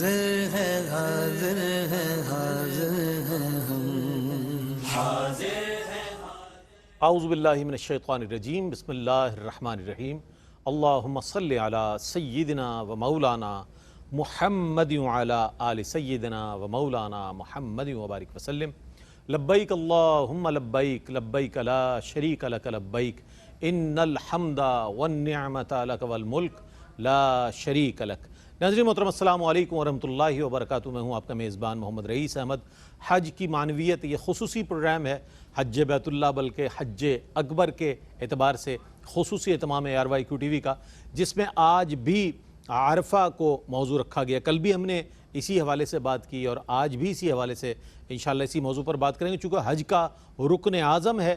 حاضر ہے حاضر ہے حاضر ہے ہم اعوذ باللہ من الشیطان الرجیم بسم اللہ الرحمن الرحیم اللہم صلی علی سیدنا و مولانا محمد وعلی آل سیدنا و مولانا محمد وبارک وسلم لبیک اللہم لبیک لبیک لا شریک لک لبیک ان الحمد والنعمت لک والملک لا شریک لک۔ ناظرین محترم السلام علیکم ورحمۃ اللہ وبرکاتہ، میں ہوں آپ کا میزبان محمد رئیس احمد۔ حج کی معنویت، یہ خصوصی پروگرام ہے حج بیت اللہ بلکہ حج اکبر کے اعتبار سے خصوصی اہتمام ہے RYQ TV کا، جس میں آج بھی عرفہ کو موضوع رکھا گیا۔ کل بھی ہم نے اسی حوالے سے بات کی اور آج بھی اسی حوالے سے انشاءاللہ اسی موضوع پر بات کریں گے، چونکہ حج کا رکن اعظم ہے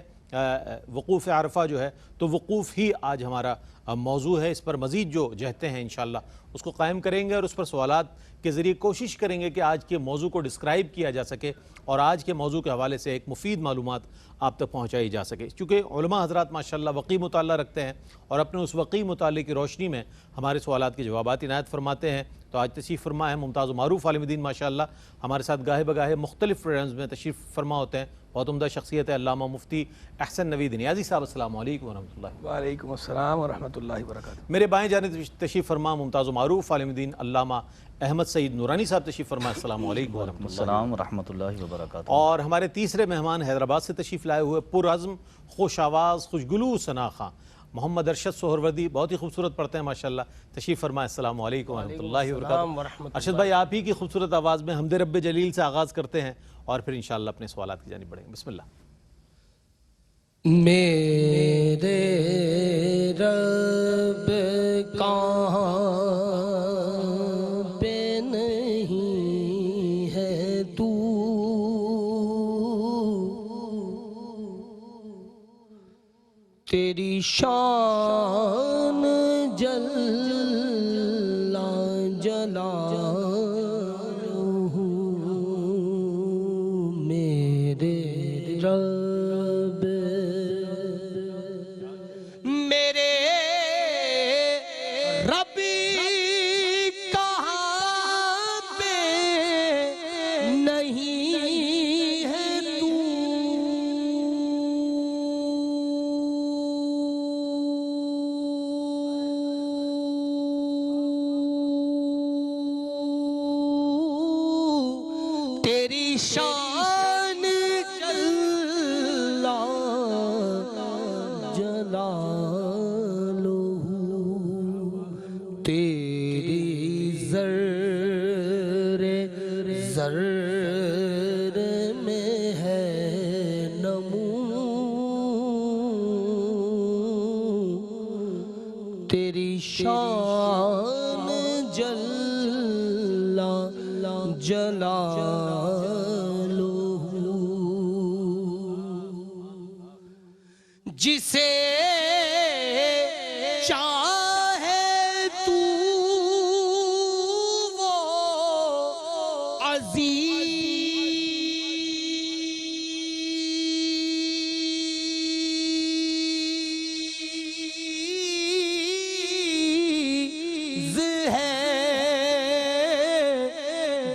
وقوف عرفہ جو ہے، تو وقوف ہی آج ہمارا موضوع ہے۔ اس پر مزید جو جہتیں ہیں انشاءاللہ اس کو قائم کریں گے اور اس پر سوالات کے ذریعے کوشش کریں گے کہ آج کے موضوع کو ڈسکرائب کیا جا سکے اور آج کے موضوع کے حوالے سے ایک مفید معلومات آپ تک پہنچائی جا سکے، کیونکہ علماء حضرات ماشاءاللہ وقی مطالعہ رکھتے ہیں اور اپنے اس وقی مطالعے کی روشنی میں ہمارے سوالات کے جوابات عنایت فرماتے ہیں۔ تو آج تشریف فرما ہے ممتاز و معروف عالم دین ماشاءاللہ، ہمارے ساتھ گاہے بگاہے مختلف پروگرامز میں تشریف فرما ہوتے ہیں، بہت عمدہ شخصیت ہے علامہ مفتی احسن نوید نیازی صاحب۔ السلام علیکم ورحمۃ اللہ۔ وعلیکم السلام ورحمۃ اللہ وبرکاتہ۔ میرے بائیں جانب تشریف فرما ممتاز و معروف عالم دین علامہ احمد سعید نورانی صاحب تشریف فرما۔ السلام علیکم ورحمۃ اللہ۔ السلام ورحمۃ اللہ وبرکاتہ۔ اور ہمارے تیسرے مہمان حیدرآباد سے تشریف لائے ہوئے پرعزم، خوش آواز، خوشگلو ثناخواں محمد ارشد سہروردی، بہت ہی خوبصورت پڑھتے ہیں ماشاءاللہ، تشریف فرمائے۔ السلام علیکم ورحمۃ اللہ وبرکاتہ۔ ارشد بھائی، آپ ہی کی خوبصورت آواز میں حمد رب جلیل سے آغاز کرتے ہیں اور پھر انشاءاللہ اپنے سوالات کی جانب بڑھیں گے۔ بسم اللہ۔ میرے رب کہاں پہ نہیں ہے تو، تیری شان جل جلالہ، میرے رب میرے رب کہاں پہ نہیں ہے تو، تیری شان جل جلالہ، تیری ذرے ذرے میں ہے نمو، تیری شان جل جلالہ، جسے چاہے تو وہ عزیز ہے،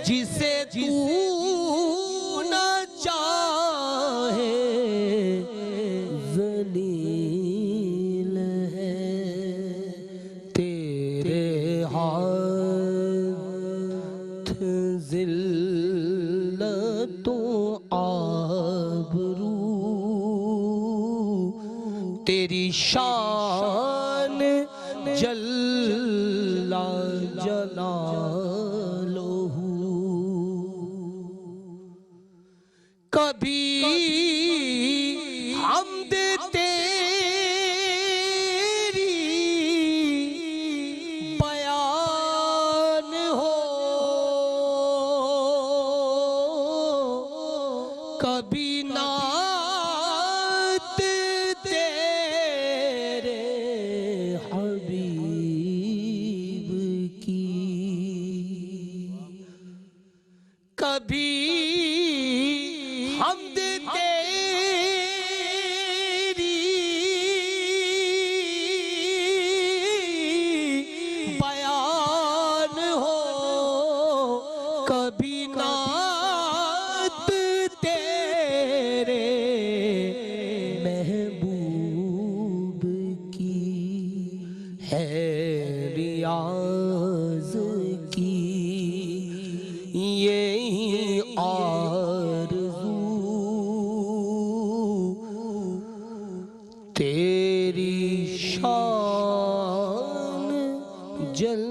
جسے تو نہ چاہے ذلیل ہے، تیرے ہاتھ ذلت و آبرو، تیری شان جل جلالہ، کبھی حمد تیری بیان ہو، کبھی نعت تیرے حبیب کی، کبھی حمد تیری تیری شان جل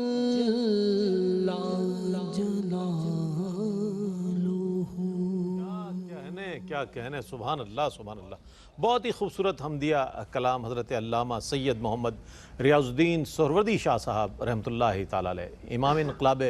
کیا کہنے، سبحان اللہ سبحان اللہ. بہت ہی خوبصورت حمدیہ کلام حضرت علامہ سید محمد ریاض الدین سہروردی شاہ صاحب رحمۃ اللہ تعالی علیہ. امام انقلاب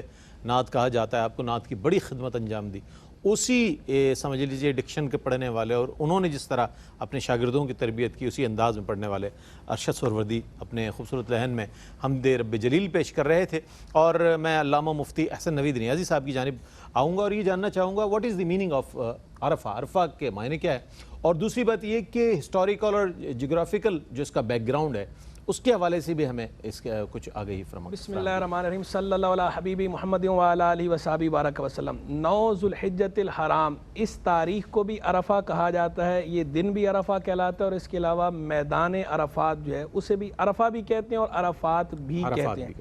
نعت کہا جاتا ہے. آپ کو نعت کی بڑی خدمت انجام دی. اسی سمجھ لیجئے ڈکشن کے پڑھنے والے اور انہوں نے جس طرح اپنے شاگردوں کی تربیت کی اسی انداز میں پڑھنے والے ارشد سہروردی اپنے خوبصورت لحن میں حمد رب جلیل پیش کر رہے تھے. اور میں علامہ مفتی احسن نوید نیازی صاحب کی جانب آؤں گا اور یہ جاننا چاہوں گا what is the meaning of Arafah. Arafah کے معنی کیا ہے؟ اور دوسری بات یہ کہ ہسٹوریکل اور جغرافیکل جو اس کا بیک گراؤنڈ ہے اس کے حوالے سے بھی ہمیں اس کا کچھ آگہی فرمائیں. بسم اللہ الرحمن الرحیم. صلی اللہ علیہ حبیبی محمد وعلی آلہ وصحبہ بارک وسلم. 9 ذوالحجۃ الحرام، اس تاریخ کو بھی عرفہ کہا جاتا ہے. یہ دن بھی عرفہ کہلاتا ہے اور اس کے علاوہ میدان عرفات جو ہے اسے بھی عرفہ بھی کہتے ہیں اور عرفات بھی کہتے ہیں.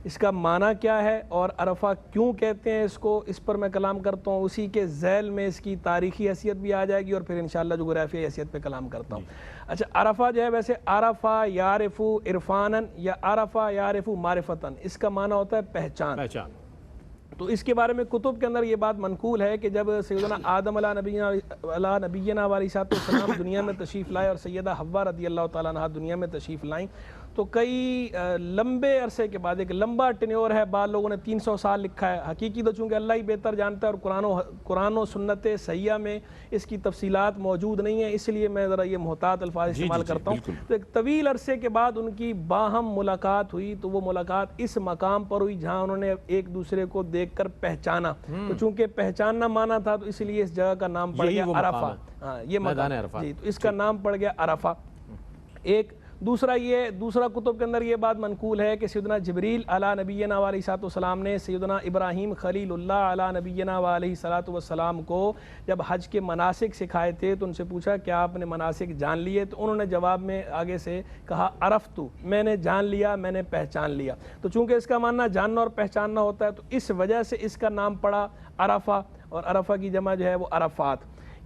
اس کا معنی کیا ہے اور عرفہ کیوں کہتے ہیں اس پر میں کلام کرتا ہوں. اسی کے ذیل میں اس کی تاریخی حیثیت بھی آ جائے گی اور پھر انشاءاللہ جغرافیائی حیثیت پہ کلام کرتا ہوں. اچھا، عرفہ جو ہے ویسے عرفہ یعرفو عرفاناً یا عرفہ یعرفو معرفتاً، اس کا معنی ہوتا ہے پہچان. تو اس کے بارے میں کتب کے اندر یہ بات منقول ہے کہ جب سیدنا آدم علیہ نبینا علیہ السلام دنیا میں تشریف لائے اور سیدہ حوا رضی اللہ تعالیٰ عنہا دنیا میں تشریف لائیں تو کئی لمبے عرصے کے بعد، ایک لمبا ٹینیور ہے، بعض لوگوں نے 300 سال لکھا ہے. حقیقی تو چونکہ اللہ ہی بہتر جانتا ہے اور قرآن و سنت صحیحہ میں اس کی تفصیلات موجود نہیں ہیں، اس لیے میں ذرا یہ محتاط الفاظ استعمال کرتا ہوں. تو ایک طویل عرصے کے بعد ان کی باہم ملاقات ہوئی. تو وہ ملاقات اس مقام پر ہوئی جہاں انہوں نے ایک دوسرے کو دیکھ کر پہچانا. تو چونکہ پہچاننا مانا تھا تو اس لیے اس جگہ کا نام پڑ گیا عرفہ. یہ میدان عرفہ، تو اس کا نام پڑ گیا عرفہ. ایک دوسرا کتب کے اندر یہ بات منقول ہے کہ سیدنا جبریل علیہ نبینا علیہ السلام نے سیدنا ابراہیم خلیل اللہ علیہ نبینا علیہ السلام کو جب حج کے مناسک سکھائے تھے تو ان سے پوچھا کیا آپ نے مناسک جان لیے؟ تو انہوں نے جواب میں آگے سے کہا عرفتو، میں نے جان لیا، میں نے پہچان لیا. تو چونکہ اس کا معنی جاننا اور پہچاننا ہوتا ہے تو اس وجہ سے اس کا نام پڑا عرفہ، اور عرفہ کی جمع جو ہے وہ عرفات.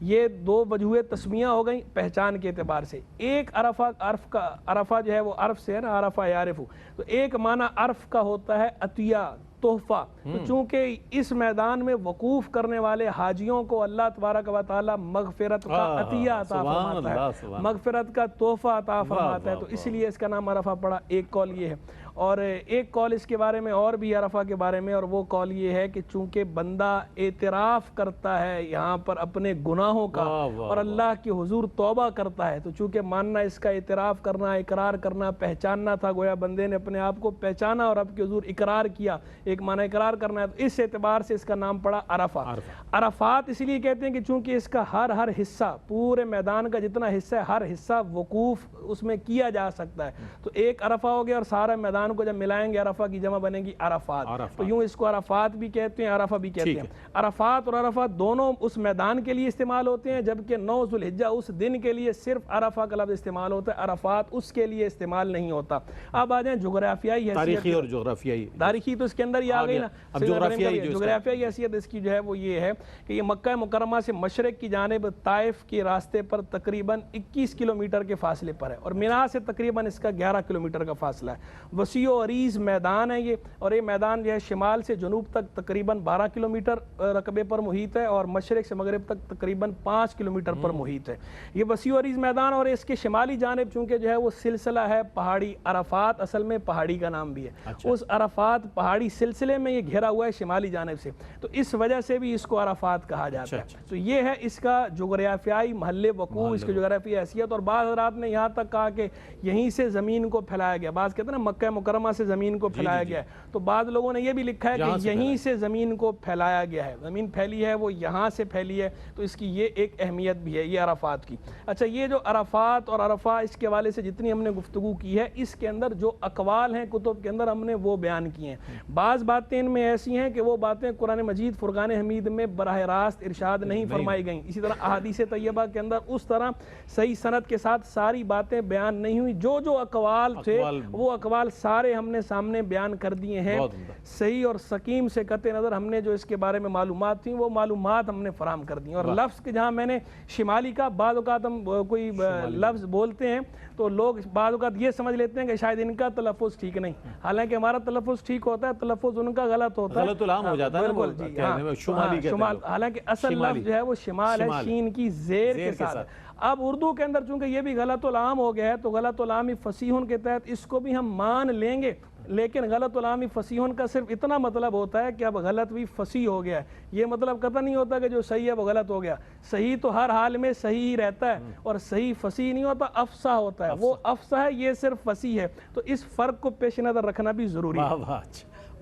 یہ 2 وجوہ تسمیہ ہو گئیں پہچان کے اعتبار سے. ایک عرفہ جو ہے وہ عرف سے ہے نا، عرفہ یعرفو. تو ایک معنی عرف کا ہوتا ہے عطیہ، تحفہ. تو چونکہ اس میدان میں وقوف کرنے والے حاجیوں کو اللہ تبارک و تعالی مغفرت کا عطیہ عطا فرماتا ہے، مغفرت کا تحفہ عطا فرماتا ہے، تو اس لیے اس کا نام عرفہ پڑا. ایک قول یہ ہے. اور ایک قول اس کے بارے میں اور بھی عرفہ کے بارے میں، اور وہ قول یہ ہے کہ چونکہ بندہ اعتراف کرتا ہے یہاں پر اپنے گناہوں کا اور اللہ کے حضور توبہ کرتا ہے، تو چونکہ ماننا اس کا اعتراف کرنا، اقرار کرنا، پہچاننا تھا، گویا بندے نے اپنے آپ کو پہچانا اور اب کے حضور اقرار کیا، ایک معنی اقرار کرنا ہے. تو اس اعتبار سے اس کا نام پڑا عرفہ. عرفات اس لیے کہتے ہیں کہ چونکہ اس کا ہر حصہ، پورے میدان کا جتنا حصہ ہے، ہر حصہ وقوف اس میں کیا جا سکتا ہے. تو ایک عرفہ ہو گیا اور سارا میدان کو جب ملائیں گے عرفہ کی جمع بنے گی عرفات. تو یوں اس کو عرفات بھی کہتے ہیں، عرفہ بھی کہتے ہیں. عرفات اور عرفات دونوں اس میدان کے لیے استعمال ہوتے ہیں، جبکہ 9 ذوالحجہ اس دن کے لیے صرف عرفہ کا لفظ استعمال ہوتا ہے، عرفات اس کے لیے استعمال نہیں ہوتا. اب آ جائیں جغرافیائی حیثیت. تاریخی اور جغرافیائی. تاریخی تو اس کے اندر ہی آ گئی نا. جغرافیائی حیثیت اس کی جو ہے وہ یہ ہے کہ یہ مکہ مکرمہ سے مشرق کی جانب طائف کے راستے پر تقریباً 21 کلومیٹر کے فاصلے پر ہے، اور مینا سے تقریباً اس کا 11 کلومیٹر کا فاصلہ ہے. وسیع و عریض میدان ہے یہ، اور یہ میدان جو ہے شمال سے جنوب تک تقریباً 12 کلومیٹر رقبے پر محیط ہے، اور مشرق سے مغرب تک تقریباً 5 کلومیٹر پر محیط ہے. یہ وسیع و عریض میدان، اور اس کے شمالی جانب چونکہ جو ہے وہ سلسلہ ہے پہاڑی. عرفات اصل میں پہاڑی کا نام بھی ہے. اس عرفات پہاڑی سلسلے میں یہ گھرا ہوا ہے شمالی جانب سے، تو اس وجہ سے بھی اس کو عرفات کہا جاتا ہے. تو یہ ہے اس کا جغرافیائی محل وقوع، اس کی جغرافیائی حیثیت. اور بعض حضرات نے یہاں تک کہا کہ یہیں سے زمین کو پھیلایا گیا. بعض کہتے ہیں نا مکہ مکرمہ سے زمین کو پھیلایا گیا ہے، تو بعض لوگوں نے یہ بھی لکھا ہے کہ یہیں سے زمین کو پھیلایا گیا ہے، زمین پھیلی ہے وہ یہاں سے پھیلی ہے. تو اس کی یہ ایک اہمیت بھی ہے یہ عرفات کی. اچھا، یہ جو عرفات اور عرفہ اس کے حوالے سے جتنی ہم نے گفتگو کی ہے، اس کے اندر جو اقوال ہیں کتب کے اندر ہم نے وہ بیان کیے ہیں. بعض باتیں ان میں ایسی ہیں کہ وہ باتیں قرآن مجید فرقان حمید میں براہ راست ارشاد نہیں فرمائی گئیں. اسی طرح احادیث طیبہ کے اندر اس طرح صحیح سند کے ساتھ ساری باتیں بیان نہیں ہوئی. جو اقوال تھے وہ اقوال سارے ہم نے سامنے بیان کر دیے ہیں. بہت عمدہ. صحیح اور سقیم سے قطع نظر ہم نے جو اس کے بارے میں معلومات تھیں وہ معلومات ہم نے فراہم کر دی. اور لفظ کے جہاں میں نے شمالی کا، بعض اوقات ہم کوئی لفظ بولتے ہیں تو لوگ بعض اوقات یہ سمجھ لیتے ہیں کہ شاید ان کا تلفظ ٹھیک نہیں، حالانکہ ہمارا تلفظ ٹھیک ہوتا ہے، تلفظ ان کا غلط ہوتا ہے. غلط العام ہو جاتا ہے نا، بالکل جی، ہاں، شمالی کہتے ہیں شمال، لوگ. حالانکہ اصل لفظ جو ہے وہ شمال ہے، شین کی زیر کے ساتھ. اب اردو کے اندر چونکہ یہ بھی غلط العام ہو گیا ہے تو غلط العامی فصیحن کے تحت اس کو بھی ہم مان لیں گے، لیکن غلط العامی فصیحن کا صرف اتنا مطلب ہوتا ہے کہ اب غلط بھی فصیح ہو گیا ہے. یہ مطلب قطع نہیں ہوتا کہ جو صحیح ہے وہ غلط ہو گیا. صحیح تو ہر حال میں صحیح ہی رہتا ہے، اور صحیح فصیح نہیں ہوتا، افصح ہوتا ہے. وہ افصح ہے، یہ صرف فصیح ہے. تو اس فرق کو پیش نظر رکھنا بھی ضروری ہے.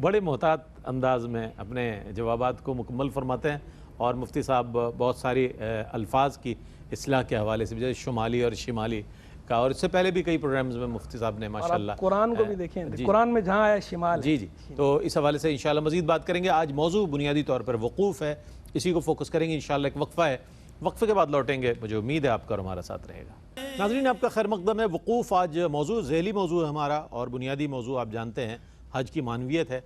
بڑے محتاط انداز میں اپنے جوابات کو مکمل فرماتے ہیں، اور مفتی صاحب بہت ساری الفاظ کی اصلاح کے حوالے سے، جیسے شمالی اور شمالی کا، اور اس سے پہلے بھی کئی پروگرامز میں مفتی صاحب نے ماشاءاللہ قرآن کو بھی دیکھیں، قرآن میں جہاں ہے شمال. جی تو اس حوالے سے انشاءاللہ مزید بات کریں گے. آج موضوع بنیادی طور پر وقوف ہے، اسی کو فوکس کریں گے انشاءاللہ. ایک وقفہ ہے، وقفے کے بعد لوٹیں گے. مجھے امید ہے آپ کا اور ہمارا ساتھ رہے گا. ناظرین آپ کا خیر مقدم ہے. وقوف آج موضوع ذیلی موضوع ہے ہمارا، اور بنیادی موضوع آپ جانتے ہیں حج کی معنویت ہے.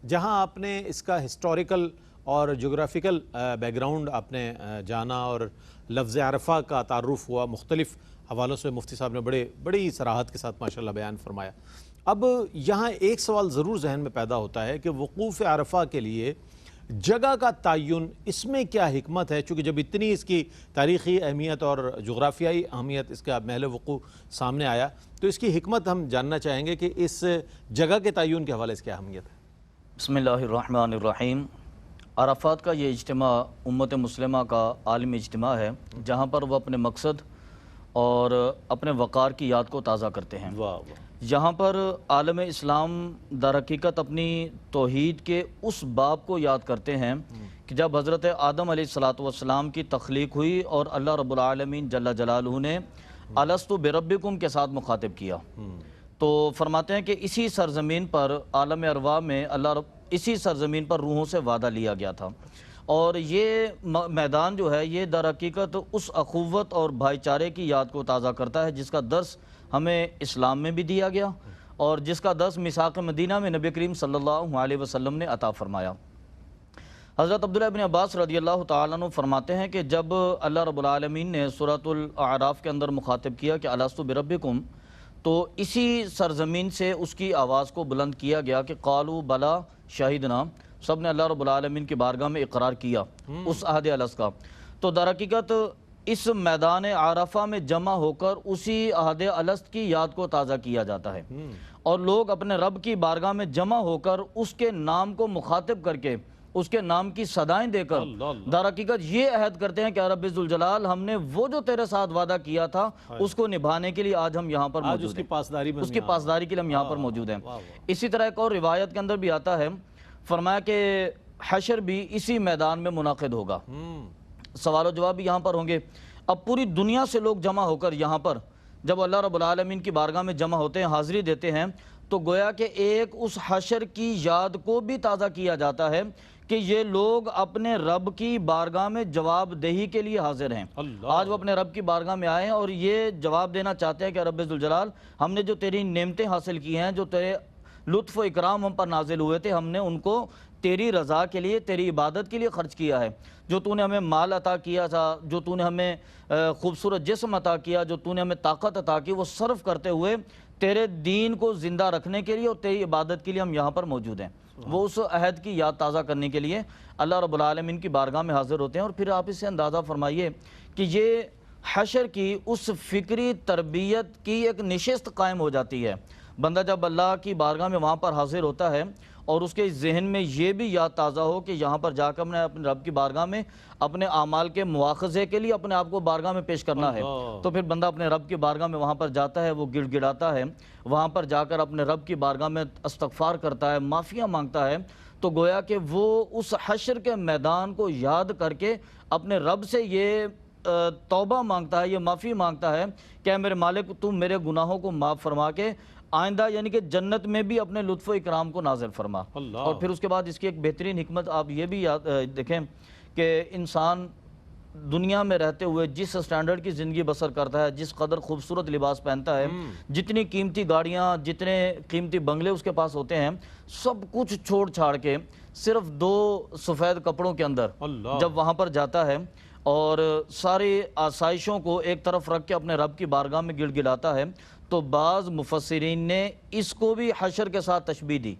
جہاں آپ نے اس کا ہسٹوریکل اور جغرافیکل بیک گراؤنڈ آپ نے جانا، اور لفظ عرفہ کا تعارف ہوا، مختلف حوالوں سے مفتی صاحب نے بڑی صراحت کے ساتھ ماشاءاللہ بیان فرمایا. اب یہاں ایک سوال ضرور ذہن میں پیدا ہوتا ہے کہ وقوف عرفہ کے لیے جگہ کا تعین، اس میں کیا حکمت ہے؟ چونکہ جب اتنی اس کی تاریخی اہمیت اور جغرافیائی اہمیت اس کا محل وقوع سامنے آیا، تو اس کی حکمت ہم جاننا چاہیں گے کہ اس جگہ کے تعین کے حوالے سے کیا اہمیت ہے. بسم اللہ الرحمن الرحیم. عرفات کا یہ اجتماع امت مسلمہ کا عالمی اجتماع ہے، جہاں پر وہ اپنے مقصد اور اپنے وقار کی یاد کو تازہ کرتے ہیں. یہاں پر عالم اسلام در حقیقت اپنی توحید کے اس باب کو یاد کرتے ہیں کہ جب حضرت آدم علیہ السلام کی تخلیق ہوئی اور اللہ رب العالمین جل جلالہ نے الستو بربکم کے ساتھ مخاطب کیا، تو فرماتے ہیں کہ اسی سرزمین پر عالم ارواح میں اسی سرزمین پر روحوں سے وعدہ لیا گیا تھا. اور یہ میدان جو ہے یہ در حقیقت اس اخوت اور بھائی چارے کی یاد کو تازہ کرتا ہے جس کا درس ہمیں اسلام میں بھی دیا گیا، اور جس کا درس میثاق مدینہ میں نبی کریم صلی اللہ علیہ وسلم نے عطا فرمایا. حضرت عبداللہ ابن عباس رضی اللہ تعالیٰ عنہ فرماتے ہیں کہ جب اللہ رب العالمین نے سورۃ الاعراف کے اندر مخاطب کیا کہ الستو بربکم، تو اسی سرزمین سے اس کی آواز کو بلند کیا گیا کہ قالوا بلا شہیدنا، سب نے اللہ رب العالمین کی بارگاہ میں اقرار کیا اس عہد الست کا. تو در حقیقت اس میدان عرفہ میں جمع ہو کر اسی عہد الست کی یاد کو تازہ کیا جاتا ہے، اور لوگ اپنے رب کی بارگاہ میں جمع ہو کر اس کے نام کو مخاطب کر کے، اس کے نام کی صدائیں دے کر در حقیقت یہ عہد کرتے ہیں کہ رب ذوالجلال، ہم نے وہ جو تیرے ساتھ وعدہ کیا تھا اس کو نبھانے کے لیے آج ہم یہاں پر موجود ہیں، اس کی پاسداری کے لیے ہم یہاں پر موجود ہیں. اسی طرح ایک اور روایت کے اندر بھی آتا ہے، فرمایا کہ حشر بھی اسی میدان میں منعقد ہوگا، سوال و جواب بھی یہاں پر ہوں گے. اب پوری دنیا سے لوگ جمع ہو کر یہاں پر جب اللہ رب العالمین کی بارگاہ میں جمع ہوتے ہیں، حاضری دیتے ہیں، تو گویا کہ ایک اس حشر کی یاد کو بھی تازہ کیا جاتا ہے کہ یہ لوگ اپنے رب کی بارگاہ میں جواب دہی کے لیے حاضر ہیں. آج وہ اپنے رب کی بارگاہ میں آئے ہیں اور یہ جواب دینا چاہتے ہیں کہ رب ذوالجلال، ہم نے جو تیری نعمتیں حاصل کی ہیں، جو تیرے لطف و اکرام ہم پر نازل ہوئے تھے، ہم نے ان کو تیری رضا کے لیے، تیری عبادت کے لیے خرچ کیا ہے. جو تو نے ہمیں مال عطا کیا تھا، جو تو نے ہمیں خوبصورت جسم عطا کیا، جو تو نے ہمیں طاقت عطا کی، وہ صرف کرتے ہوئے تیرے دین کو زندہ رکھنے کے لیے اور تیری عبادت کے لیے ہم یہاں پر موجود ہیں. وہ اس عہد کی یاد تازہ کرنے کے لیے اللہ رب العالمین کی بارگاہ میں حاضر ہوتے ہیں. اور پھر آپ اس سے اندازہ فرمائیے کہ یہ حشر کی اس فکری تربیت کی ایک نشست قائم ہو جاتی ہے. بندہ جب اللہ کی بارگاہ میں وہاں پر حاضر ہوتا ہے اور اس کے ذہن میں یہ بھی یاد تازہ ہو کہ یہاں پر جا کر اپنے رب کی بارگاہ میں اپنے اعمال کے مواخذے کے لیے اپنے آپ کو بارگاہ میں پیش کرنا ہے، تو پھر بندہ اپنے رب کی بارگاہ میں وہاں پر جاتا ہے، وہ گڑ گڑاتا ہے، وہاں پر جا کر اپنے رب کی بارگاہ میں استغفار کرتا ہے، معافیاں مانگتا ہے. تو گویا کہ وہ اس حشر کے میدان کو یاد کر کے اپنے رب سے یہ توبہ مانگتا ہے، یہ معافی مانگتا ہے کہ اے میرے مالک، تم میرے گناہوں کو معاف فرما کے آئندہ یعنی کہ جنت میں بھی اپنے لطف و اکرام کو نازل فرما. اور پھر اس کے بعد اس کی ایک بہترین حکمت آپ یہ بھی دیکھیں کہ انسان دنیا میں رہتے ہوئے جس سٹینڈرڈ کی زندگی بسر کرتا ہے، جس قدر خوبصورت لباس پہنتا ہے، جتنی قیمتی گاڑیاں، جتنے قیمتی بنگلے اس کے پاس ہوتے ہیں، سب کچھ چھوڑ چھاڑ کے صرف 2 سفید کپڑوں کے اندر جب وہاں پر جاتا ہے اور ساری آسائشوں کو ایک طرف رکھ کے اپنے رب کی بارگاہ میں گڑ گڑاتا ہے، تو بعض مفسرین نے اس کو بھی حشر کے ساتھ تشبیہ دی،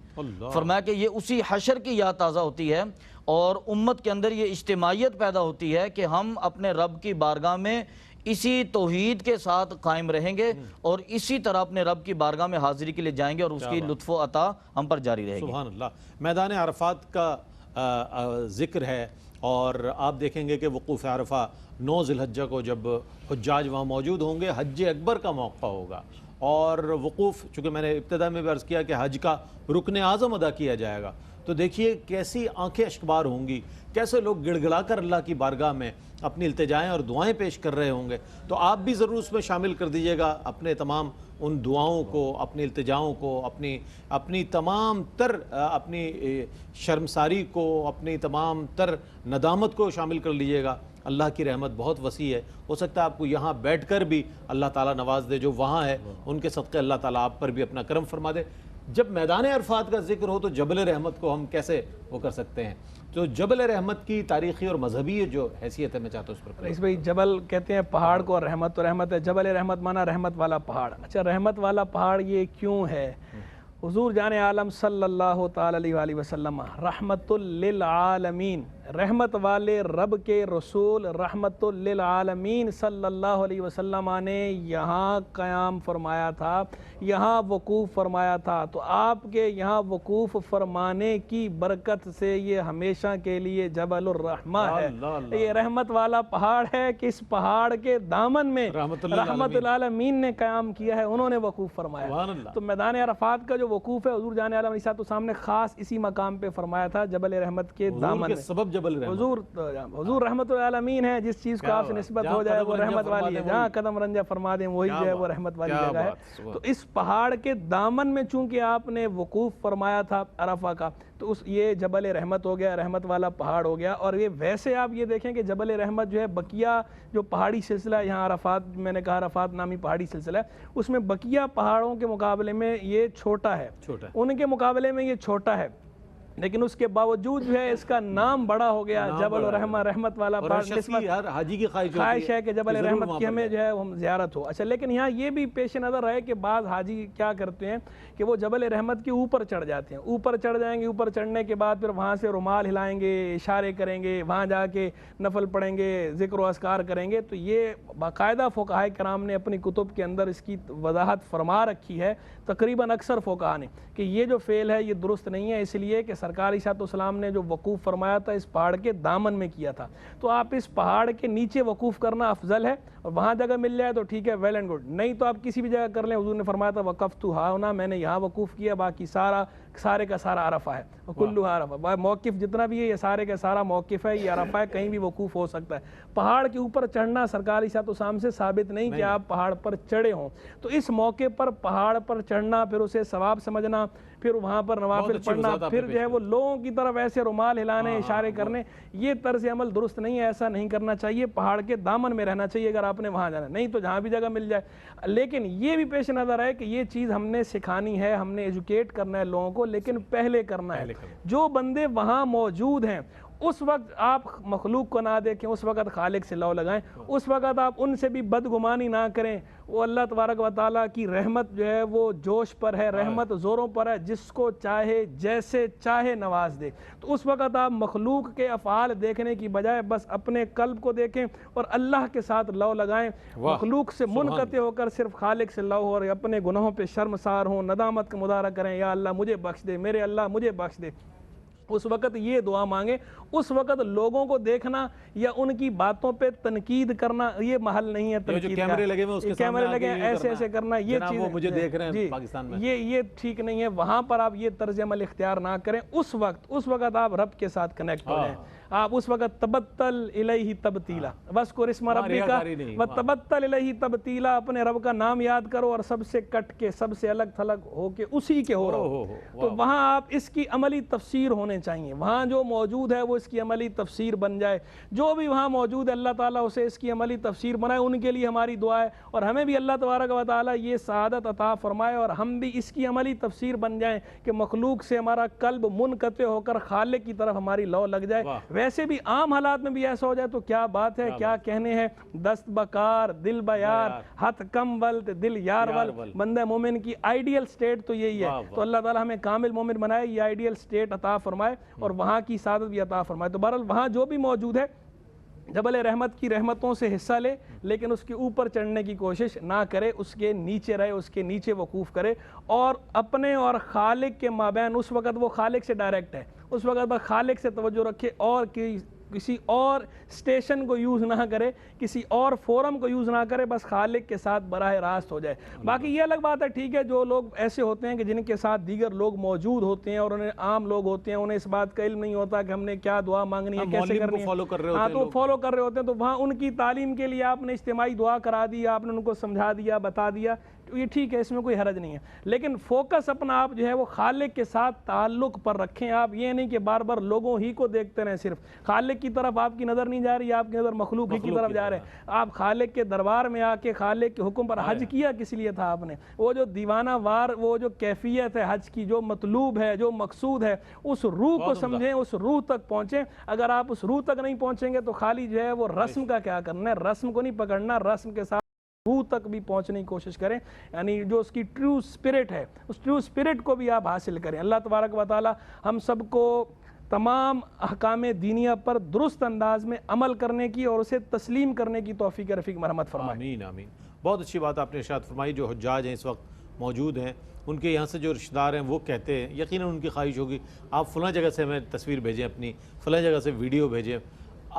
فرمایا کہ یہ اسی حشر کی یاد تازہ ہوتی ہے اور امت کے اندر یہ اجتماعیت پیدا ہوتی ہے کہ ہم اپنے رب کی بارگاہ میں اسی توحید کے ساتھ قائم رہیں گے اور اسی طرح اپنے رب کی بارگاہ میں حاضری کے لیے جائیں گے اور اس کی لطف و عطا ہم پر جاری رہے گی۔ سبحان اللہ۔ میدان عرفات کا ذکر ہے اور آپ دیکھیں گے کہ وقوف عرفہ 9 ذی الحجہ کو جب حجاج وہاں موجود ہوں گے، حج اکبر کا موقع ہوگا اور وقوف، چونکہ میں نے ابتدا میں بھی عرض کیا کہ حج کا رکن اعظم ادا کیا جائے گا، تو دیکھیے کیسی آنکھیں اشکبار ہوں گی، کیسے لوگ گڑ گڑا کر اللہ کی بارگاہ میں اپنی التجائیں اور دعائیں پیش کر رہے ہوں گے۔ تو آپ بھی ضرور اس میں شامل کر دیجئے گا اپنے تمام ان دعاؤں کو، اپنی التجاؤں کو، اپنی تمام تر اپنی شرمساری کو، اپنی تمام تر ندامت کو شامل کر لیجئے گا۔ اللہ کی رحمت بہت وسیع ہے، ہو سکتا ہے آپ کو یہاں بیٹھ کر بھی اللہ تعالیٰ نواز دے، جو وہاں ہے ان کے صدقے اللہ تعالیٰ آپ پر بھی اپنا کرم فرما دے۔ جب میدان عرفات کا ذکر ہو تو جبل رحمت کو ہم کیسے وہ کر سکتے ہیں؟ تو جبل رحمت کی تاریخی اور مذہبی جو حیثیت ہے میں چاہتا ہوں اس پر اس بھائی جبل کہتے ہیں پہاڑ کو، اور رحمت تو رحمت ہے، جبل رحمت مانا رحمت والا پہاڑ۔ اچھا رحمت والا پہاڑ یہ کیوں ہے؟ حضور جان عالم صلی اللہ تعالی علیہ وآلہ وسلم رحمت للعالمین، رحمت والے رب کے رسول رحمت للعالمین صلی اللہ علیہ وسلم نے یہاں قیام فرمایا تھا، یہاں وقوف فرمایا تھا، تو آپ کے یہاں وقوف فرمانے کی برکت سے یہ ہمیشہ کے لیے جبل الرحمہ ہے۔ یہ رحمت والا پہاڑ ہے کہ اس پہاڑ کے دامن میں رحمت للعالمین نے قیام کیا ہے، انہوں نے وقوف فرمایا۔ تو میدان عرفات کا جو وقوف ہے حضور جان عالم علیہ السلام نے خاص اسی مقام پہ فرمایا تھا، جبل رحمت کے دامن میں۔ سبب جبل رحمت، حضور رحمت العالمین ہے، جس چیز کو آپ سے نسبت ہو جائے وہ رحمت والی ہے، جہاں قدم رنجہ فرما دیں وہی جو ہے وہ رحمت والی جگہ ہے۔ تو اس پہاڑ کے دامن میں چونکہ آپ نے وقوف فرمایا تھا عرفہ کا، تو یہ جبل رحمت ہو گیا، رحمت والا پہاڑ ہو گیا۔ اور یہ ویسے آپ یہ دیکھیں کہ جبل رحمت جو ہے بقیہ جو پہاڑی سلسلہ ہے، یہاں عرفات میں نے کہا عرفات نامی پہاڑی سلسلہ ہے، اس میں بقیہ پہاڑوں کے مقابلے میں یہ چھوٹا ہے، ان کے مقابلے میں یہ چھوٹا ہے، لیکن اس کے باوجود جو ہے اس کا نام بڑا ہو گیا جبل الرحمہ، رحمت والا پہاڑ۔ ہر حاجی کی خواہش ہے کہ جبل رحمت کی ہمیں جو ہے ہم زیارت ہو۔ اچھا لیکن یہاں یہ بھی پیش نظر ہے کہ بعض حاجی کیا کرتے ہیں کہ وہ جبل رحمت کے اوپر چڑھ جاتے ہیں، اوپر چڑھ جائیں گے، اوپر چڑھنے کے بعد پھر وہاں سے رومال ہلائیں گے، اشارے کریں گے، وہاں جا کے نفل پڑھیں گے، ذکر و اذکار کریں گے۔ تو یہ باقاعدہ فقہاء کرام نے اپنی کتب کے اندر اس کی وضاحت فرما رکھی ہے، تقریباً اکثر فقہاء نے، کہ یہ جو فعل ہے یہ درست نہیں ہے، اس لیے کہ سرکار علیہ السلام نے جو وقوف فرمایا تھا اس پہاڑ کے دامن میں کیا تھا، تو آپ اس پہاڑ کے نیچے وقوف کرنا افضل ہے، اور وہاں جگہ مل جائے تو ٹھیک ہے، ویل اینڈ گڈ، نہیں تو آپ کسی بھی جگہ کر لیں۔ حضور نے فرمایا تھا وقفت ہاہنا، میں نے یہاں وقوف کیا، باقی سارے کا سارا عرفہ ہے، کلھا عرفہ، موقف جتنا بھی ہے یہ سارے کا سارا موقف ہے، یہ عرفہ ہے، کہیں بھی وقوف ہو سکتا ہے۔ پہاڑ کے اوپر چڑھنا سرکار علیہ السلام سے ثابت نہیں کہ آپ پہاڑ پر چڑھے ہوں، تو اس موقع پر پہاڑ پر چڑھنا، پھر اسے ثواب سمجھنا، پھر وہاں پر نوافل پڑھنا، پھر جو ہے وہ لوگوں کی طرف ایسے رومال ہلانے، اشارے کرنے، یہ طرز عمل درست نہیں ہے، ایسا نہیں کرنا چاہیے، پہاڑ کے دامن میں رہنا چاہیے اگر آپ نے وہاں جانا، نہیں تو جہاں بھی جگہ مل جائے۔ لیکن یہ بھی پیش نظر ہے کہ یہ چیز ہم نے سکھانی ہے، ہم نے ایجوکیٹ کرنا ہے لوگوں کو، لیکن پہلے کرنا ہے۔ جو بندے وہاں موجود ہیں اس وقت آپ مخلوق کو نہ دیکھیں، اس وقت خالق سے لو لگائیں، اس وقت آپ ان سے بھی بدگمانی نہ کریں۔ وہ اللہ تبارک و تعالیٰ کی رحمت جو ہے وہ جوش پر ہے، رحمت زوروں پر ہے، جس کو چاہے جیسے چاہے نواز دے۔ تو اس وقت آپ مخلوق کے افعال دیکھنے کی بجائے بس اپنے قلب کو دیکھیں اور اللہ کے ساتھ لو لگائیں، مخلوق سے منقطع ہو کر صرف خالق سے لو، اور اپنے گناہوں پہ شرمسار ہوں، ندامت کا مظاہرہ کریں، یا اللہ مجھے بخش دے، میرے اللہ مجھے بخش دے۔ اس وقت یہ دعا مانگے، اس وقت لوگوں کو دیکھنا یا ان کی باتوں پہ تنقید کرنا یہ محل نہیں ہے تنقید کا۔ کیمرے لگے ایسے ایسے کرنا، یہ چیز مجھے دیکھ رہے ہیں پاکستان میں، یہ ٹھیک نہیں ہے۔ وہاں پر آپ یہ طرز عمل اختیار نہ کریں، اس وقت آپ رب کے ساتھ کنیکٹ ہو جائیں۔ آپ اس وقت تبتل الیہ تبتیلا، وذکر اسم ربک وتبتل الیہ تبتیلا، اپنے رب کا نام یاد کرو اور سب سے کٹ کے، سب سے الگ تھلگ ہو کے اسی کے ہو رہو۔ تو وہاں آپ اس کی عملی تفسیر ہونے چاہیے، وہاں جو موجود ہے وہ اس کی عملی تفسیر بن جائے، جو بھی وہاں موجود ہے اللہ تعالیٰ اسے اس کی عملی تفسیر بنائے، ان کے لیے ہماری دعا ہے، اور ہمیں بھی اللہ تبارک و تعالیٰ یہ سعادت عطا فرمائے اور ہم بھی اس کی عملی تفسیر بن جائیں کہ مخلوق سے ہمارا قلب منقطع ہو کر خالق کی طرف ہماری لو لگ جائے۔ ویسے بھی عام حالات میں بھی ایسا ہو جائے تو کیا بات ہے، کیا کہنے ہیں، دست بکار دل بیار، ہاتھ کم ولت دل یار ول، بندہ مومن کی آئیڈیل سٹیٹ تو یہی ہے۔ تو اللہ تعالیٰ ہمیں کامل مومن بنائے، یہ آئیڈیل سٹیٹ عطا فرمائے اور وہاں کی سعادت بھی عطا فرمائے۔ تو بہرحال وہاں جو بھی موجود ہے جبل رحمت کی رحمتوں سے حصہ لے، لیکن اس کے اوپر چڑھنے کی کوشش نہ کرے، اس کے نیچے رہے، اس کے نیچے وقوف کرے، اور اپنے اور خالق کے مابین، اس وقت وہ خالق سے ڈائریکٹ ہے، اس وقت بس خالق سے توجہ رکھے اور کسی اور اسٹیشن کو یوز نہ کرے، کسی اور فورم کو یوز نہ کرے، بس خالق کے ساتھ براہ راست ہو جائے۔ باقی یہ الگ بات ہے، ٹھیک ہے، جو لوگ ایسے ہوتے ہیں کہ جن کے ساتھ دیگر لوگ موجود ہوتے ہیں اور انہیں عام لوگ ہوتے ہیں، انہیں اس بات کا علم نہیں ہوتا کہ ہم نے کیا دعا مانگنی ہے، کیسے کرنی ہے، ہاں تو فالو کر رہے ہوتے ہیں، تو وہاں ان کی تعلیم کے لیے آپ نے اجتماعی دعا کرا دی، آپ نے ان کو سمجھا دیا، بتا دیا، یہ ٹھیک ہے، اس میں کوئی حرج نہیں ہے، لیکن فوکس اپنا آپ جو ہے وہ خالق کے ساتھ تعلق پر رکھیں۔ آپ یہ نہیں کہ بار بار لوگوں ہی کو دیکھتے رہیں، صرف خالق کی طرف آپ کی نظر نہیں جا رہی، آپ کی نظر مخلوق ہی کی طرف جا رہے ہیں۔ آپ خالق کے دربار میں آ کے خالق کے حکم پر حج کیا کس لیے تھا آپ نے؟ وہ جو دیوانہ وار وہ جو کیفیت ہے حج کی، جو مطلوب ہے، جو مقصود ہے، اس روح کو سمجھیں، اس روح تک پہنچیں۔ اگر آپ اس روح تک نہیں پہنچیں گے تو خالی جو ہے وہ رسم کا کیا کرنا ہے، رسم کو نہیں پکڑنا، رسم کے ساتھ روح تک بھی پہنچنے کی کوشش کریں، یعنی جو اس کی ٹرو سپرٹ ہے، اس ٹرو سپرٹ کو بھی آپ حاصل کریں۔ اللہ تبارک و تعالی ہم سب کو تمام احکام دینیہ پر درست انداز میں عمل کرنے کی اور اسے تسلیم کرنے کی توفیق رفیق مرحمت فرمائے۔ آمین آمین۔ بہت اچھی بات آپ نے ارشاد فرمائی۔ جو حجاج ہیں اس وقت موجود ہیں، ان کے یہاں سے جو رشتہ دار ہیں وہ کہتے ہیں، یقیناً ان کی خواہش ہوگی آپ فلاں جگہ سے ہمیں تصویر بھیجیں، اپنی فلاں جگہ سے ویڈیو بھیجیں۔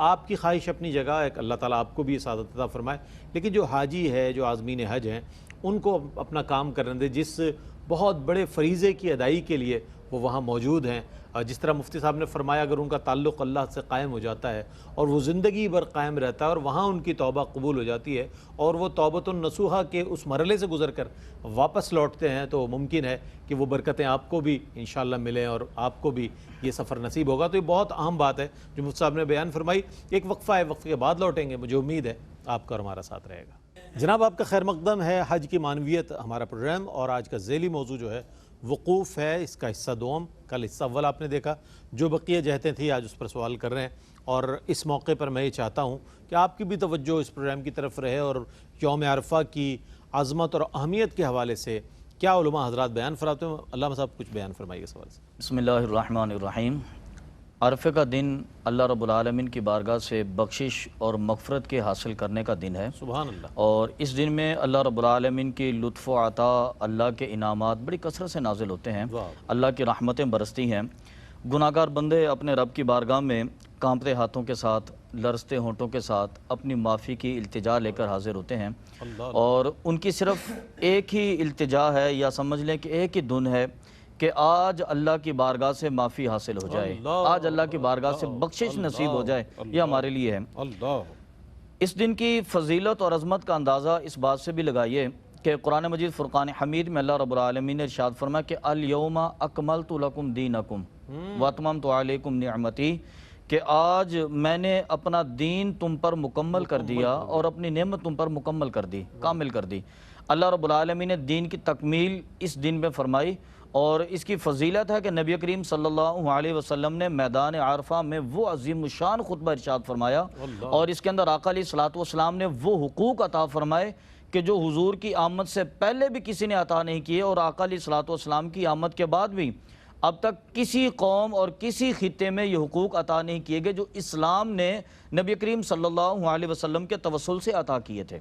آپ کی خواہش اپنی جگہ ہے، اللہ تعالیٰ آپ کو بھی یہ سعادت عطا فرمائے، لیکن جو حاجی ہے، جو عازمین حج ہیں، ان کو اپنا کام کرنے دے، جس بہت بڑے فریضے کی ادائیگی کے لیے وہ وہاں موجود ہیں۔ جس طرح مفتی صاحب نے فرمایا، اگر ان کا تعلق اللہ سے قائم ہو جاتا ہے اور وہ زندگی بھر قائم رہتا ہے اور وہاں ان کی توبہ قبول ہو جاتی ہے اور وہ توبۃ النصوحہ کے اس مرحلے سے گزر کر واپس لوٹتے ہیں، تو ممکن ہے کہ وہ برکتیں آپ کو بھی انشاءاللہ ملیں اور آپ کو بھی یہ سفر نصیب ہوگا۔ تو یہ بہت اہم بات ہے جو مفتی صاحب نے بیان فرمائی۔ ایک وقفہ ہے، وقفے کے بعد لوٹیں گے، مجھے امید ہے آپ کا اور ہمارا ساتھ رہے گا۔ جناب آپ کا خیر مقدم ہے، حج کی معنویت ہمارا پروگرام، اور آج کا ذیلی موضوع جو ہے وقوف ہے، اس کا حصہ دوم۔ کل حصہ اول آپ نے دیکھا، جو بقیہ جہتیں تھیں آج اس پر سوال کر رہے ہیں، اور اس موقع پر میں یہ چاہتا ہوں کہ آپ کی بھی توجہ اس پروگرام کی طرف رہے اور یوم عرفہ کی عظمت اور اہمیت کے حوالے سے کیا علماء حضرات بیان فرماتے ہیں۔ علامہ صاحب کچھ بیان فرمائیے اس حوالے سے۔ بسم اللہ الرحمن الرحیم۔ عرفے کا دن اللہ رب العالمین کی بارگاہ سے بخشش اور مغفرت کے حاصل کرنے کا دن ہے، سبحان اللہ۔ اور اس دن میں اللہ رب العالمین کی لطف و عطا، اللہ کے انعامات بڑی کثرت سے نازل ہوتے ہیں، اللہ کی رحمتیں برستی ہیں۔ گناہگار بندے اپنے رب کی بارگاہ میں کانپتے ہاتھوں کے ساتھ، لرزتے ہونٹوں کے ساتھ اپنی معافی کی التجا لے کر حاضر ہوتے ہیں، اور ان کی صرف ایک ہی التجا ہے، یا سمجھ لیں کہ ایک ہی دھن ہے کہ آج اللہ کی بارگاہ سے معافی حاصل ہو جائے، آج اللہ کی بارگاہ سے بخشش نصیب ہو جائے، یہ ہمارے لیے ہے۔ اس دن کی فضیلت اور عظمت کا اندازہ اس بات سے بھی لگائیے کہ قرآن مجید فرقان حمید میں اللہ رب العالمین نے ارشاد فرمایا کہ الیوم اکملت لکم دینکم واتممت علیکم نعمتی، کہ آج میں نے اپنا دین تم پر مکمل کر دیا اور اپنی نعمت تم پر مکمل کر دی، کامل کر دی۔ اللہ رب العالمین نے دین کی تکمیل اس دن میں فرمائی، اور اس کی فضیلت ہے کہ نبی کریم صلی اللہ علیہ وسلم نے میدان عرفہ میں وہ عظیم الشان خطبہ ارشاد فرمایا، اور اس کے اندر آقا علیہ الصلوۃ والسلام نے وہ حقوق عطا فرمائے کہ جو حضور کی آمد سے پہلے بھی کسی نے عطا نہیں کیے، اور آقا علیہ الصلوۃ والسلام کی آمد کے بعد بھی اب تک کسی قوم اور کسی خطے میں یہ حقوق عطا نہیں کیے گئے جو اسلام نے نبی کریم صلی اللہ علیہ وسلم کے توسل سے عطا کیے تھے۔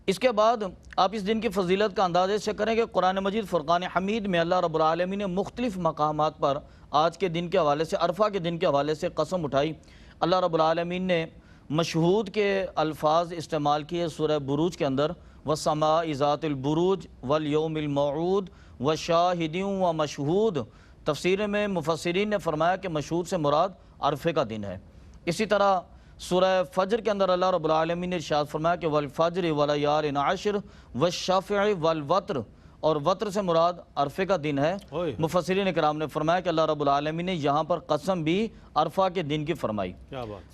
اس کے بعد آپ اس دن کی فضیلت کا اندازے سے کریں کہ قرآن مجید فرقان حمید میں اللہ رب العالمین نے مختلف مقامات پر آج کے دن کے حوالے سے، عرفہ کے دن کے حوالے سے قسم اٹھائی۔ اللہ رب العالمین نے مشہود کے الفاظ استعمال کیے سورہ بروج کے اندر، وَالسَّمَاءِ ذَاتِ الْبُرُوجِ وَالْيَوْمِ الْمَوْعُودِ وَشَاهِدٍ وَمَشْهُودٍ۔ تفسیر میں مفسرین نے فرمایا کہ مشہود سے مراد عرفے کا دن ہے۔ اسی طرح سورہ فجر کے اندر اللہ رب العالمین نے ارشاد فرمایا کہ والفجر ولیال عشر والشفع والوتر، اور وتر سے مراد عرفے کا دن ہے۔ مفسرین کرام نے فرمایا کہ اللہ رب العالمین نے یہاں پر قسم بھی عرفہ کے دن کی فرمائی۔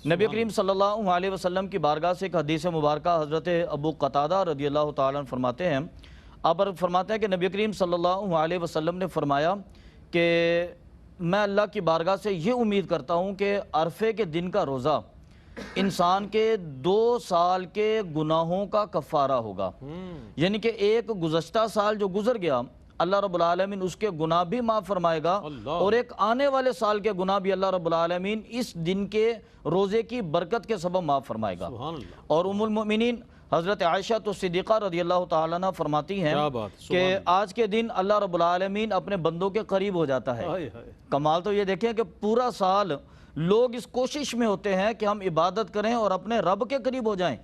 نبی کریم صلی اللہ علیہ وسلم کی بارگاہ سے ایک حدیث مبارکہ حضرت ابو قتادہ رضی اللہ تعالیٰ عنہ فرماتے ہیں، آپ فرماتے ہیں کہ نبی کریم صلی اللہ علیہ وسلم نے فرمایا کہ میں اللہ کی بارگاہ سے یہ امید کرتا ہوں کہ عرفے کے دن کا روزہ انسان کے 2 سال کے گناہوں کا کفارہ ہوگا، یعنی کہ ایک گزشتہ سال جو گزر گیا اللہ رب العالمین اس کے گناہ بھی معاف فرمائے گا، اور ایک آنے والے سال کے گناہ بھی اللہ رب العالمین اس دن کے روزے کی برکت کے سبب معاف فرمائے گا۔ اور ام المؤمنین حضرت عائشہ صدیقہ رضی اللہ تعالیٰ عنہ فرماتی ہیں کہ آج کے دن اللہ رب العالمین اپنے بندوں کے قریب ہو جاتا ہے۔ کمال تو یہ دیکھیں کہ پورا سال لوگ اس کوشش میں ہوتے ہیں کہ ہم عبادت کریں اور اپنے رب کے قریب ہو جائیں،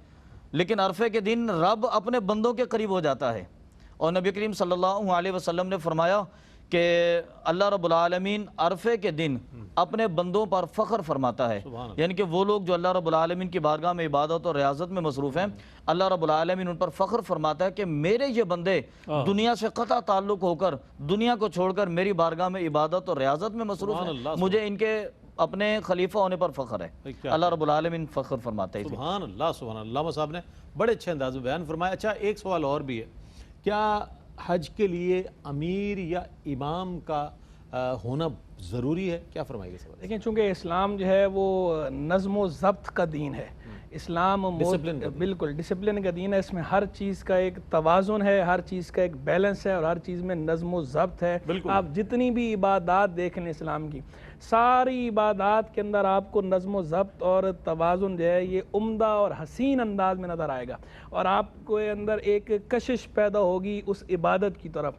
لیکن عرفے کے دن رب اپنے بندوں کے قریب ہو جاتا ہے۔ اور نبی کریم صلی اللہ علیہ وسلم نے فرمایا کہ اللہ رب العالمین عرفے کے دن اپنے بندوں پر فخر فرماتا ہے، یعنی کہ وہ لوگ جو اللہ رب العالمین کی بارگاہ میں عبادت اور ریاضت میں مصروف ہیں، اللہ رب العالمین ان پر فخر فرماتا ہے کہ میرے یہ بندے دنیا سے قطع تعلق ہو کر، دنیا کو چھوڑ کر میری بارگاہ میں عبادت اور ریاضت میں مصروف ہیں، مجھے ان کے اپنے خلیفہ ہونے پر فخر ہے۔ اللہ رب العالمین فخر فرماتا ہے۔ سبحان اللہ سبحان اللہ۔ علامہ صاحب نے بڑے اچھے انداز میں بیان فرمایا۔ اچھا ایک سوال اور بھی ہے، کیا حج کے لیے امیر یا امام کا ہونا ضروری ہے؟ کیا فرمائیے گا؟ دیکھیں چونکہ اسلام جو ہے وہ نظم و ضبط کا دین ہے، اسلام بالکل ڈسپلن کا دین ہے، اس میں ہر چیز کا ایک توازن ہے، ہر چیز کا ایک بیلنس ہے، اور ہر چیز میں نظم و ضبط ہے۔ آپ جتنی بھی عبادات دیکھ لیں اسلام کی، ساری عبادات کے اندر آپ کو نظم و ضبط اور توازن جو ہے یہ عمدہ اور حسین انداز میں نظر آئے گا، اور آپ کو اندر ایک کشش پیدا ہوگی اس عبادت کی طرف۔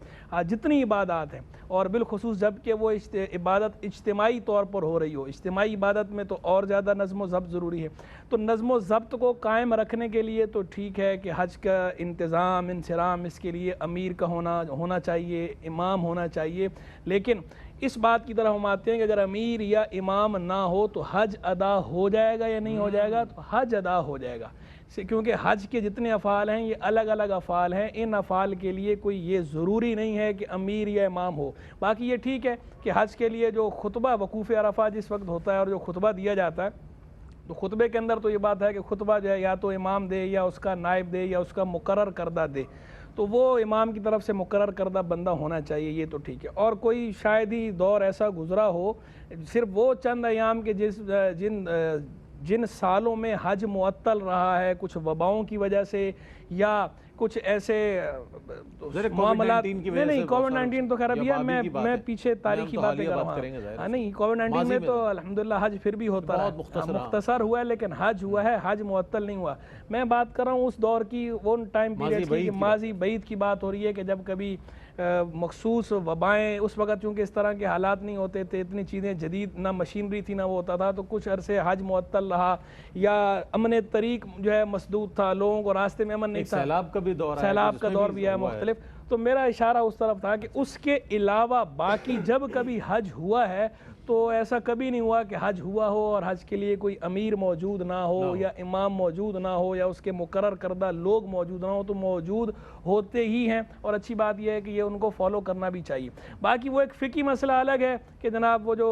جتنی عبادات ہیں، اور بالخصوص جب کہ وہ عبادت اجتماعی طور پر ہو رہی ہو، اجتماعی عبادت میں تو اور زیادہ نظم و ضبط ضروری ہے۔ تو نظم و ضبط کو قائم رکھنے کے لیے تو ٹھیک ہے کہ حج کا انتظام انصرام اس کے لیے امیر کا ہونا چاہیے، امام ہونا چاہیے، لیکن اس بات کی طرف ہم آتے ہیں کہ اگر امیر یا امام نہ ہو تو حج ادا ہو جائے گا یا نہیں ہو جائے گا؟ تو حج ادا ہو جائے گا، کیونکہ حج کے جتنے افعال ہیں یہ الگ الگ افعال ہیں، ان افعال کے لیے کوئی یہ ضروری نہیں ہے کہ امیر یا امام ہو۔ باقی یہ ٹھیک ہے کہ حج کے لیے جو خطبہ وقوف عرفہ جس وقت ہوتا ہے اور جو خطبہ دیا جاتا ہے، تو خطبے کے اندر تو یہ بات ہے کہ خطبہ جو ہے یا تو امام دے یا اس کا نائب دے یا اس کا مقرر کردہ دے، تو وہ امام کی طرف سے مقرر کردہ بندہ ہونا چاہیے، یہ تو ٹھیک ہے۔ اور کوئی شاید ہی دور ایسا گزرا ہو، صرف وہ چند ایام کے جن سالوں میں حج معطل رہا ہے کچھ وباؤں کی وجہ سے یا کچھ ایسے معاملات، نہیں کووڈ-19 تو خیر ابھی ہے، میں پیچھے تاریخی باتیں کر رہا ہوں، نہیں کووڈ-19 میں تو الحمدللہ حج پھر بھی ہوتا ہے، مختصر ہوا ہے لیکن حج ہوا ہے، حج معطل نہیں ہوا۔ میں بات کر رہا ہوں اس دور کی، وہ ٹائم پیریڈ کی، ماضی بعید کی بات ہو رہی ہے کہ جب کبھی مخصوص وبائیں، اس وقت چونکہ اس طرح کے حالات نہیں ہوتے تھے، اتنی چیزیں جدید نہ مشینری تھی نہ وہ ہوتا تھا، تو کچھ عرصے حج معطل رہا، یا امن طریق جو ہے مسدود تھا، لوگوں کو راستے میں امن نہیں تھا، سیلاب کا دور بھی ہے مختلف۔ تو میرا اشارہ اس طرف تھا کہ اس کے علاوہ باقی جب کبھی حج ہوا ہے تو ایسا کبھی نہیں ہوا کہ حج ہوا ہو اور حج کے لیے کوئی امیر موجود نہ ہو یا امام موجود نہ ہو یا اس کے مقرر کردہ لوگ موجود نہ ہو، تو موجود ہوتے ہی ہیں، اور اچھی بات یہ ہے کہ یہ ان کو فالو کرنا بھی چاہیے۔ باقی وہ ایک فقہی مسئلہ الگ ہے کہ جناب وہ جو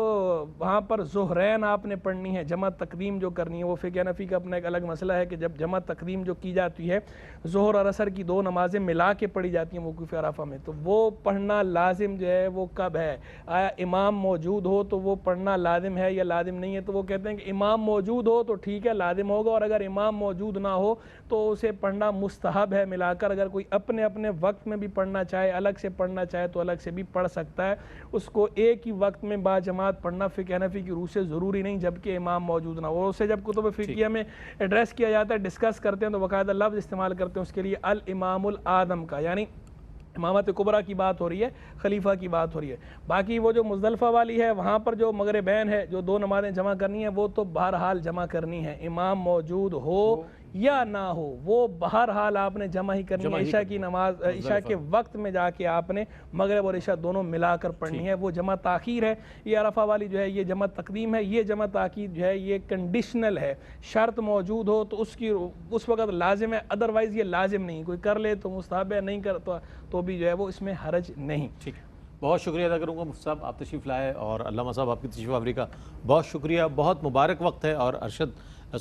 وہاں پر ظہرین آپ نے پڑھنی ہے، جمع تقدیم جو کرنی ہے، وہ فقہ حنفی کا اپنا ایک الگ مسئلہ ہے کہ جب جمع تقدیم جو کی جاتی ہے، ظہر اور عصر کی 2 نمازیں ملا کے پڑھی جاتی ہیں وقوف عرفہ میں، تو وہ پڑھنا لازم جو ہے وہ کب ہے؟ آیا امام موجود ہو تو وہ پڑھنا لازم ہے یا لازم نہیں ہے؟ تو وہ کہتے ہیں کہ امام موجود ہو تو ٹھیک ہے لازم ہوگا، اور اگر امام موجود نہ ہو تو اسے پڑھنا مستحب ہے ملا کر۔ اگر کوئی اپنے وقت میں بھی پڑھنا چاہے، الگ سے پڑھنا چاہے تو الگ سے بھی پڑھ سکتا ہے، اس کو ایک ہی وقت میں با جماعت پڑھنا فقہ حنفی کی روح سے ضروری نہیں جبکہ امام موجود نہ ہو۔ اسے جب کتب فقہیہ میں ایڈریس کیا جاتا ہے، ڈسکس کرتے ہیں، تو باقاعدہ لفظ استعمال کرتے ہیں اس کے لیے الامام العظم کا، یعنی امامت کبریٰ کی بات ہو رہی ہے، خلیفہ کی بات ہو رہی ہے۔ باقی وہ جو مزدلفہ والی ہے وہاں پر جو مغربین ہے، جو 2 نمازیں جمع کرنی ہیں، وہ تو بہرحال جمع کرنی ہے، امام موجود ہو یا نہ ہو، وہ بہرحال آپ نے جمع ہی کرنی ہے. عشاء کی نماز عشاء کے وقت میں جا کے آپ نے مغرب اور عشاء دونوں ملا کر پڑھنی ہے. وہ جمع تاخیر ہے، یہ عرفہ والی جو ہے یہ جمع تقدیم ہے. یہ جمع تاخیر جو ہے یہ کنڈیشنل ہے، شرط موجود ہو تو اس وقت لازم ہے، ادروائز یہ لازم نہیں. کوئی کر لے تو مستحب ہے، نہیں کرتا تو بھی جو ہے وہ اس میں حرج نہیں. ٹھیک ہے، بہت شکریہ ادا کروں گا مفتی صاحب، آپ تشریف لائے، اور علامہ صاحب آپ کی تشریف آوری کا بہت شکریہ. بہت مبارک وقت ہے، اور ارشد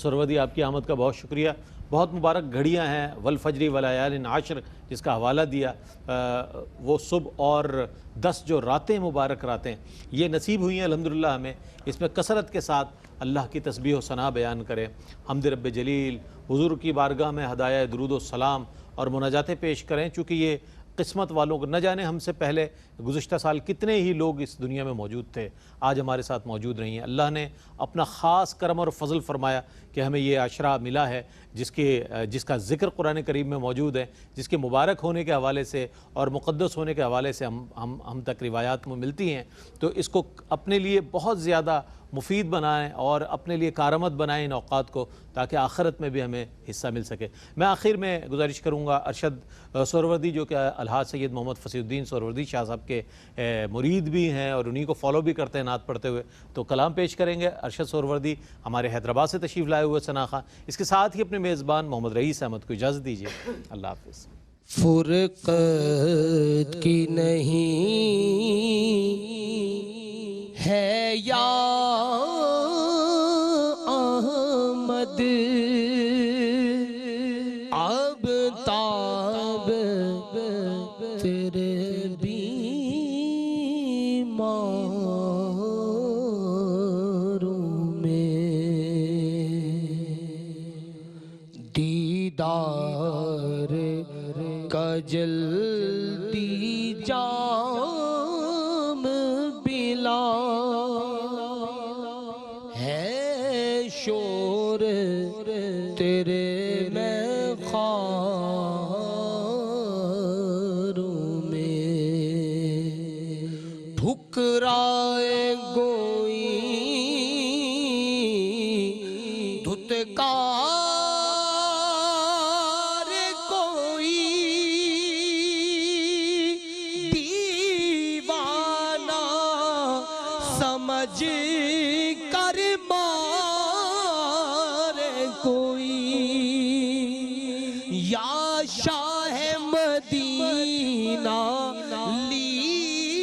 سہروردی آپ کی آمد کا بہت شکریہ. بہت مبارک گھڑیاں ہیں، والفجر ولیال عشر جس کا حوالہ دیا، وہ صبح اور 10 جو راتیں مبارک راتیں یہ نصیب ہوئی ہیں الحمدللہ ہمیں. اس میں کثرت کے ساتھ اللہ کی تسبیح و ثنا بیان کریں، حمد رب جلیل، حضور کی بارگاہ میں ہدایہ درود و سلام اور مناجاتیں پیش کریں، چونکہ یہ قسمت والوں کو نہ جانے ہم سے پہلے گزشتہ سال کتنے ہی لوگ اس دنیا میں موجود تھے، آج ہمارے ساتھ موجود نہیں ہیں. اللہ نے اپنا خاص کرم اور فضل فرمایا کہ ہمیں یہ عشرہ ملا ہے جس کا ذکر قرآن کریم میں موجود ہے، جس کے مبارک ہونے کے حوالے سے اور مقدس ہونے کے حوالے سے ہم تک روایات میں ملتی ہیں. تو اس کو اپنے لیے بہت زیادہ مفید بنائیں اور اپنے لیے کارآمد بنائیں ان اوقات کو، تاکہ آخرت میں بھی ہمیں حصہ مل سکے. میں آخر میں گزارش کروں گا، ارشد سہروردی جو کہ الحاج سید محمد فصیح الدین سہروردی شاہ صاحب کے مرید بھی ہیں اور انہی کو فالو بھی کرتے ہیں نعت پڑھتے ہوئے، تو کلام پیش کریں گے. ارشد سہروردی ہمارے حیدرآباد سے تشریف لائے ہوئے ثنا خواں، اس کے ساتھ ہی اپنے میزبان محمد رئیس احمد کو اجازت دیجیے. اللہ حافظ. فرقت کی نہیں ہے یا احمد، اب تاب تیرے بیماروں میں دیدار کا جلدی جام بلا ہے، شور تیرے میں خاروں میں ٹھکرائے گوئی دھتکار سمجھ کر مارے کوئی، یا شاہ مدینہ لیجئے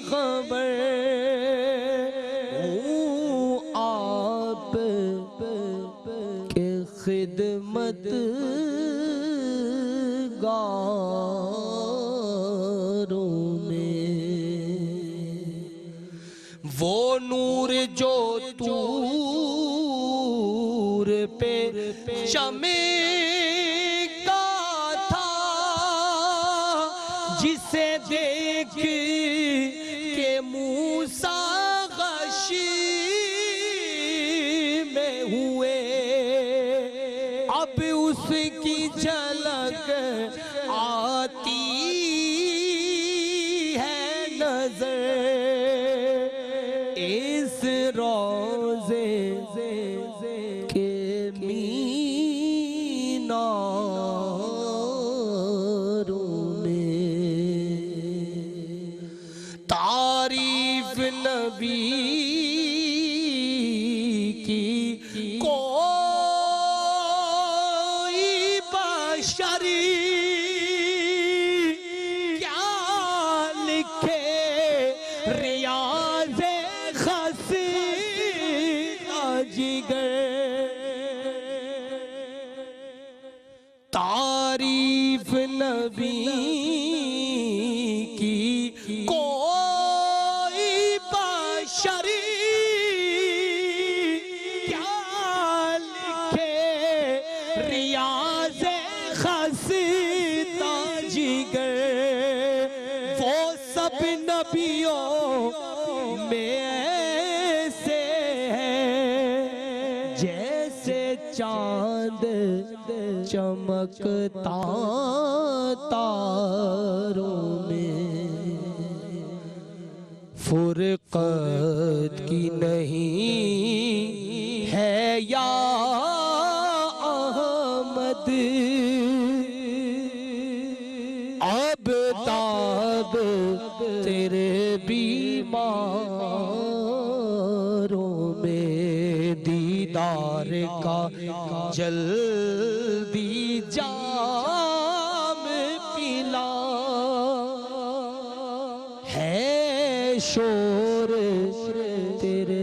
خبر، ہوں آپ کے خدمت گاروں میں. وہ نور جو طور پہ چمکا تھا، جسے دیکھ کے موسیٰ غشی میں ہوئے، اب اس کی جھلک آتی ہے نظر اس روزے کے میناروں میں. تعریف نبی کی کوئی بشر کیا لکھے، ریاض جگر. تعریف نبی کی کوئی بشر کیا لکھے، ریاض خستہ جگر. وہ سب نبیوں میں ایسے ہیں جیسے چاند چمکتا تاروں میں. فرقت کی نہیں ہے یا آبداب تیرے بیماروں میں دیدار کا جلدی جام پلا ہے شور تیرے